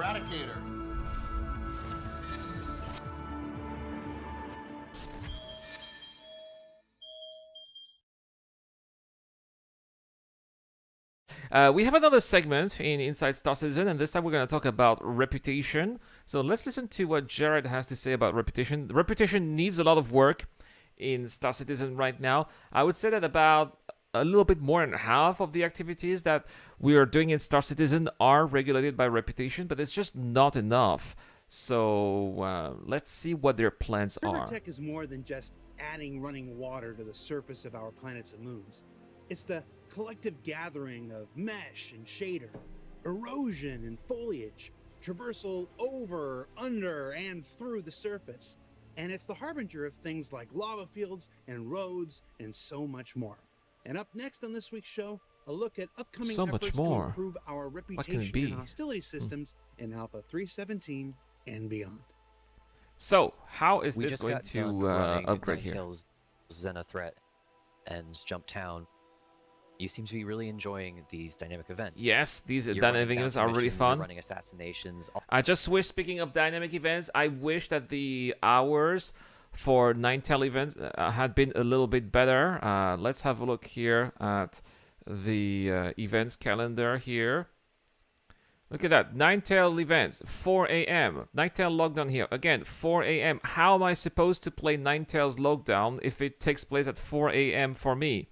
Eradicator. We have another segment in Inside Star Citizen, and this time we're going to talk about reputation. So let's listen to what Jared has to say about reputation. Reputation needs a lot of work in Star Citizen right now. I would say that about a little bit more than half of the activities that we are doing in Star Citizen are regulated by reputation, but it's just not enough. So let's see what their plans are. River tech is more than just adding running water to the surface of our planets and moons. It's the collective gathering of mesh and shader, erosion and foliage, traversal over, under, and through the surface. And it's the harbinger of things like lava fields and roads and so much more. And up next on this week's show, a look at upcoming efforts to improve our reputation and hostility systems in Alpha 317 and beyond. So, how is this going to upgrade here? Xena Threat and Jump Town. You seem to be really enjoying these dynamic events. Yes, these dynamic events are really fun. Running assassinations. I just wish, speaking of dynamic events, I wish that the hours for Ninetale events had been a little bit better. Let's have a look here at the events calendar here. Look at that. Ninetale events, 4 a.m. Ninetale lockdown here. Again, 4 a.m. How am I supposed to play Ninetale's lockdown if it takes place at 4 a.m. for me?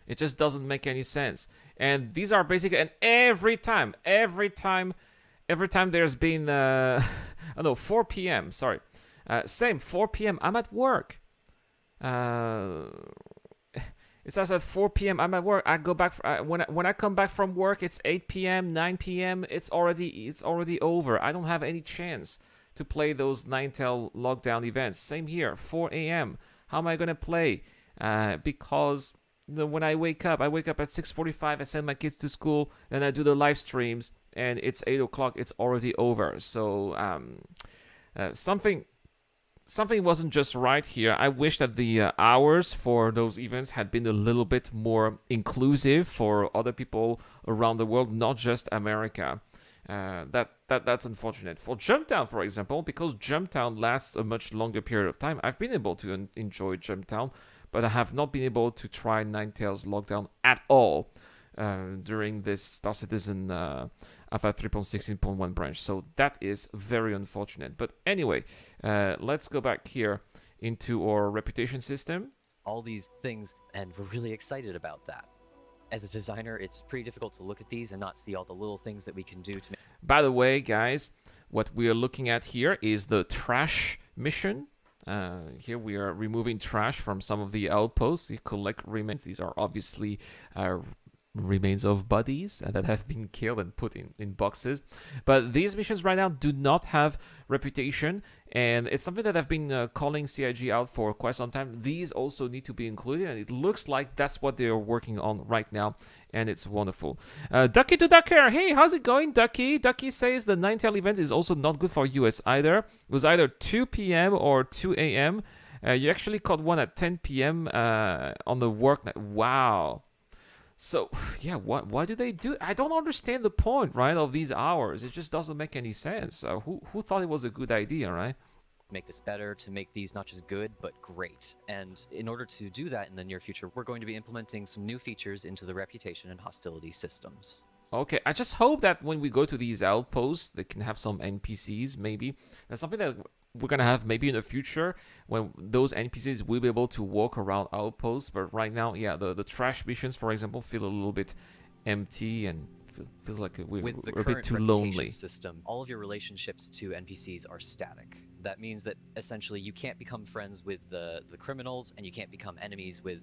It just doesn't make any sense. And these are basically, and every time there's been, 4 p.m., sorry. Same, 4 p.m., I'm at work. It says at 4 p.m. I'm at work. I go back when I come back from work. It's 8 p.m., 9 p.m. It's already over. I don't have any chance to play those Ninetale lockdown events. Same here, 4 a.m. How am I gonna play? Because when I wake up at 6:45. I send my kids to school, then I do the live streams, and it's 8 o'clock. It's already over. So something wasn't just right here. I wish that the hours for those events had been a little bit more inclusive for other people around the world, not just America. That's unfortunate. For Jumptown, for example, because Jumptown lasts a much longer period of time, I've been able to enjoy Jumptown, but I have not been able to try Ninetale's lockdown at all during this Star Citizen Alpha 3.16.1 branch. So that is very unfortunate. But anyway, let's go back here into our reputation system. All these things, and we're really excited about that. As a designer, it's pretty difficult to look at these and not see all the little things that we can do to make. By the way, guys, what we are looking at here is the trash mission. Here we are removing trash from some of the outposts. You collect remains. These are obviously remains of bodies that have been killed and put in boxes. But these missions right now do not have reputation, and it's something that I've been calling CIG out for quite some time. These also need to be included, and it looks like that's what they're working on right now, and it's wonderful. Ducky to Ducker, hey, how's it going, Ducky? Ducky says the Ninetale event is also not good for US either. It was either 2 p.m. or 2 a.m. You actually caught one at 10 p.m. On the work night. Wow. So, yeah, why do they do? I don't understand the point, right, of these hours. It just doesn't make any sense. Who thought it was a good idea, right? Make this better, to make these not just good, but great. And in order to do that in the near future, we're going to be implementing some new features into the reputation and hostility systems. Okay, I just hope that when we go to these outposts, they can have some NPCs, maybe. That's something that we're going to have maybe in the future, when those NPCs will be able to walk around outposts. But right now, yeah, the trash missions, for example, feel a little bit empty and feels like we're a bit too lonely. System, all of your relationships to NPCs are static. That means that essentially you can't become friends with the criminals, and you can't become enemies with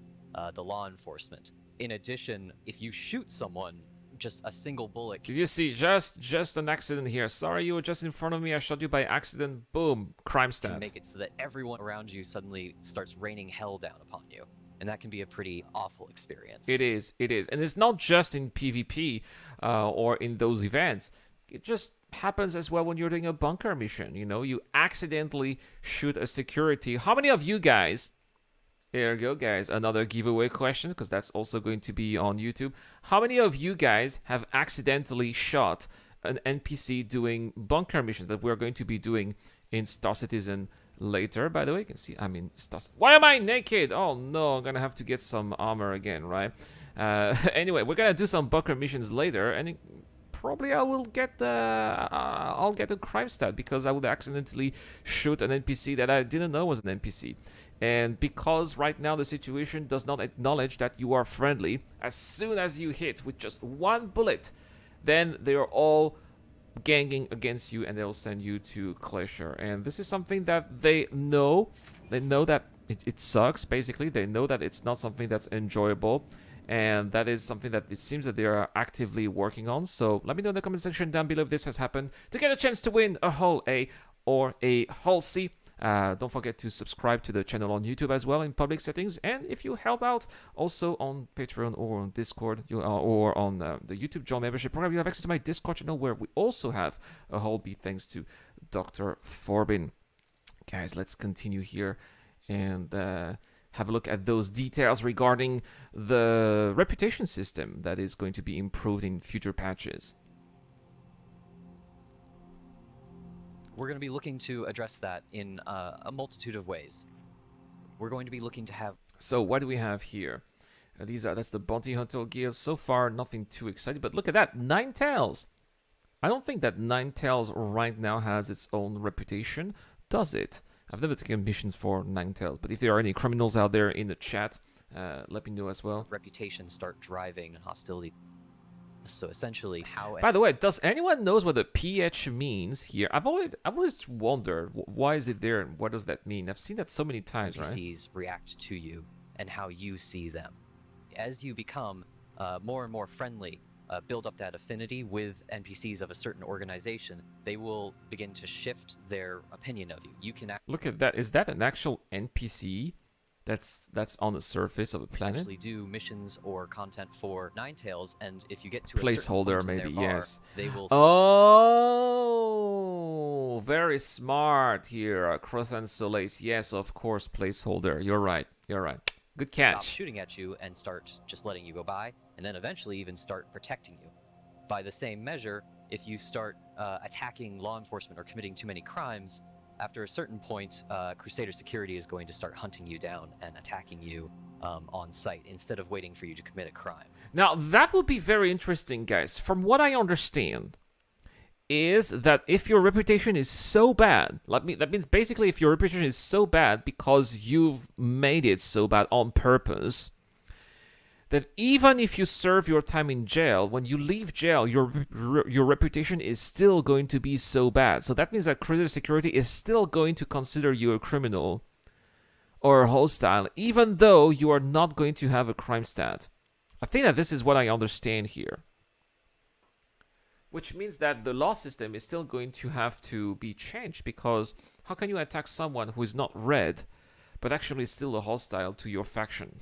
the law enforcement. In addition, if you shoot someone, just a single bullet. Did you see? Just an accident here. Sorry, you were just in front of me. I shot you by accident. Boom. Crime stat. Make it so that everyone around you suddenly starts raining hell down upon you. And that can be a pretty awful experience. It is. And it's not just in PvP or in those events. It just happens as well when you're doing a bunker mission. You know, you accidentally shoot a security. How many of you guys... There you go, guys. Another giveaway question, because that's also going to be on YouTube. How many of you guys have accidentally shot an NPC doing bunker missions that we're going to be doing in Star Citizen later. By the way, you can see I'm in Star. Why am I naked? Oh no, I'm gonna have to get some armor again, right? Anyway, we're gonna do some bunker missions later, and probably I will get I'll get a crime stat because I would accidentally shoot an NPC that I didn't know was an NPC. And because right now the situation does not acknowledge that you are friendly, as soon as you hit with just one bullet, then they are all ganging against you and they'll send you to Glacier. And this is something that they know. They know that it sucks, basically. They know that it's not something that's enjoyable. And that is something that it seems that they are actively working on. So let me know in the comment section down below if this has happened to get a chance to win a hull A or a hull C. Don't forget to subscribe to the channel on YouTube as well in public settings. And if you help out also on Patreon or on Discord or on the YouTube Join membership program, you have access to my Discord channel where we also have a hull B thanks to Dr. Forbin. Guys, let's continue here and have a look at those details regarding the reputation system that is going to be improved in future patches. We're going to be looking to address that in a multitude of ways. We're going to be looking to have... So what do we have here? That's the Bounty Hunter gear. So far, nothing too exciting, but look at that, Ninetales. I don't think that Ninetales right now has its own reputation, does it? I've never taken missions for Ninetales, but if there are any criminals out there in the chat, let me know as well. Reputation start driving hostility. So essentially, how... By the way, does anyone knows what the PH means here? I've always wondered why is it there and what does that mean? I've seen that so many times, right? NPCs react to you and how you see them. As you become more and more friendly, build up that affinity with NPCs of a certain organization, they will begin to shift their opinion of you. You can look at that. Is that an actual NPC that's on the surface of a planet? Actually do missions or content for Ninetales, and if you get to a placeholder, certain point maybe in their yes. They will. Oh, very smart here, Cross and Solace. Yes, of course, placeholder. You're right. You're right. Good catch. Stop shooting at you and start just letting you go by, and then eventually even start protecting you. By the same measure, if you start attacking law enforcement or committing too many crimes, after a certain point, Crusader Security is going to start hunting you down and attacking you on site instead of waiting for you to commit a crime. Now, that would be very interesting, guys. From what I understand, is that if your reputation is so bad, that means basically if your reputation is so bad because you've made it so bad on purpose, that even if you serve your time in jail, when you leave jail, your reputation is still going to be so bad. So that means that Crusader Security is still going to consider you a criminal or hostile, even though you are not going to have a crime stat. I think that this is what I understand here. Which means that the law system is still going to have to be changed, because how can you attack someone who is not red, but actually still a hostile to your faction?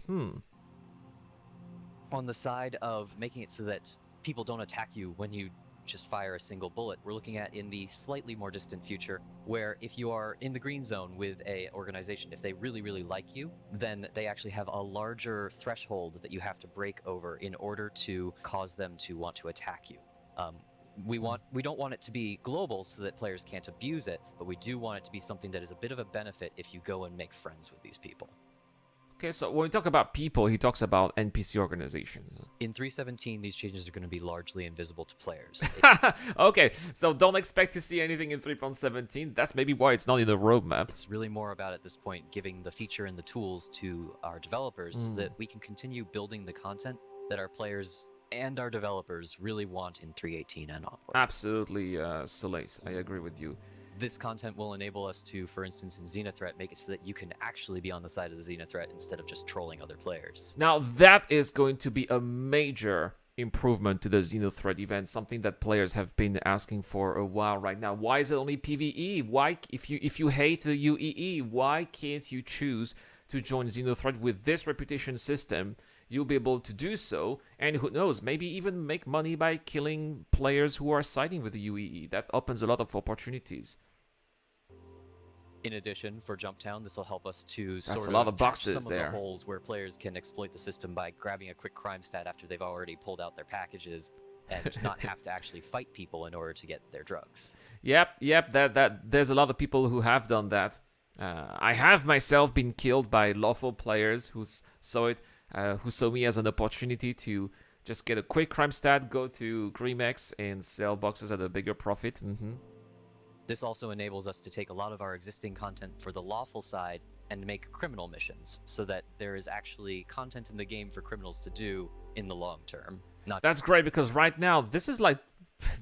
On the side of making it so that people don't attack you when you just fire a single bullet, we're looking at in the slightly more distant future, where if you are in the green zone with a organization, if they really, really like you, then they actually have a larger threshold that you have to break over in order to cause them to want to attack you. We don't want it to be global so that players can't abuse it, but we do want it to be something that is a bit of a benefit if you go and make friends with these people. Okay, so when we talk about people, he talks about NPC organizations. In 3.17, these changes are going to be largely invisible to players. Okay, so don't expect to see anything in 3.17. That's maybe why it's not in the roadmap. It's really more about, at this point, giving the feature and the tools to our developers so that we can continue building the content that our players and our developers really want in 3.18 and onward. Absolutely, Solace. I agree with you. This content will enable us to, for instance, in Xenothreat, make it so that you can actually be on the side of the Xenothreat instead of just trolling other players. Now, that is going to be a major improvement to the Xenothreat event, something that players have been asking for a while right now. Why is it only PvE? Why, if you hate the UEE, why can't you choose to join Xenothreat with this reputation system? You'll be able to do so, and who knows, maybe even make money by killing players who are siding with the UEE. That opens a lot of opportunities. In addition, for Jumptown, this will help us to That's sort a lot of of boxes patch some there. of the holes where players can exploit the system by grabbing a quick crime stat after they've already pulled out their packages and not have to actually fight people in order to get their drugs. Yep. That there's a lot of people who have done that. I have myself been killed by lawful players who saw me as an opportunity to just get a quick crime stat, go to Grimex, and sell boxes at a bigger profit. This also enables us to take a lot of our existing content for the lawful side and make criminal missions, so that there is actually content in the game for criminals to do in the long term. That's great, because right now, this is like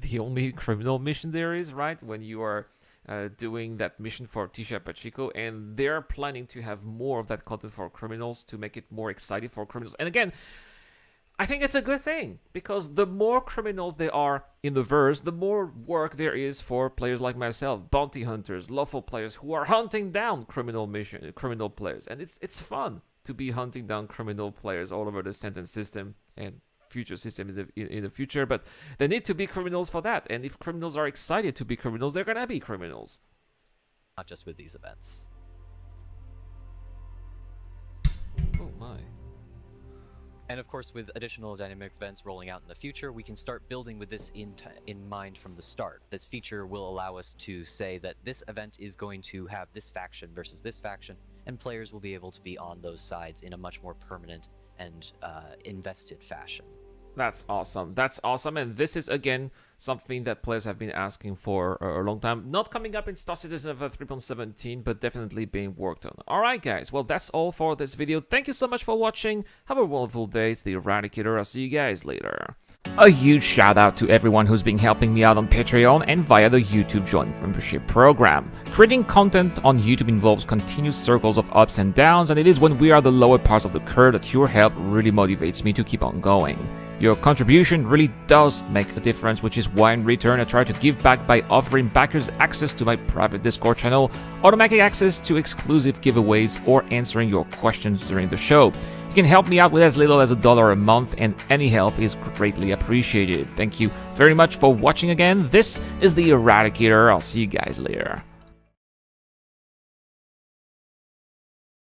the only criminal mission there is, right? When you are doing that mission for Tisha Pacheco, and they're planning to have more of that content for criminals to make it more exciting for criminals. And again, I think it's a good thing, because the more criminals there are in the verse, the more work there is for players like myself, bounty hunters, lawful players who are hunting down criminal players. And it's fun to be hunting down criminal players all over the sentence system and future systems in the future. But they need to be criminals for that. And if criminals are excited to be criminals, they're gonna be criminals. Not just with these events. Oh my. And of course, with additional dynamic events rolling out in the future, we can start building with this in mind from the start. This feature will allow us to say that this event is going to have this faction versus this faction, and players will be able to be on those sides in a much more permanent and invested fashion. That's awesome. And this is, again, something that players have been asking for a long time. Not coming up in Star Citizen of 3.17, but definitely being worked on. Alright guys, well that's all for this video. Thank you so much for watching. Have a wonderful day. It's the Eradicator. I'll see you guys later. A huge shout out to everyone who's been helping me out on Patreon and via the YouTube Join Membership program. Creating content on YouTube involves continuous circles of ups and downs, and it is when we are the lower parts of the curve that your help really motivates me to keep on going. Your contribution really does make a difference, which is why in return I try to give back by offering backers access to my private Discord channel, automatic access to exclusive giveaways, or answering your questions during the show. You can help me out with as little as $1 a month, and any help is greatly appreciated. Thank you very much for watching again. This is the Eradicator. I'll see you guys later.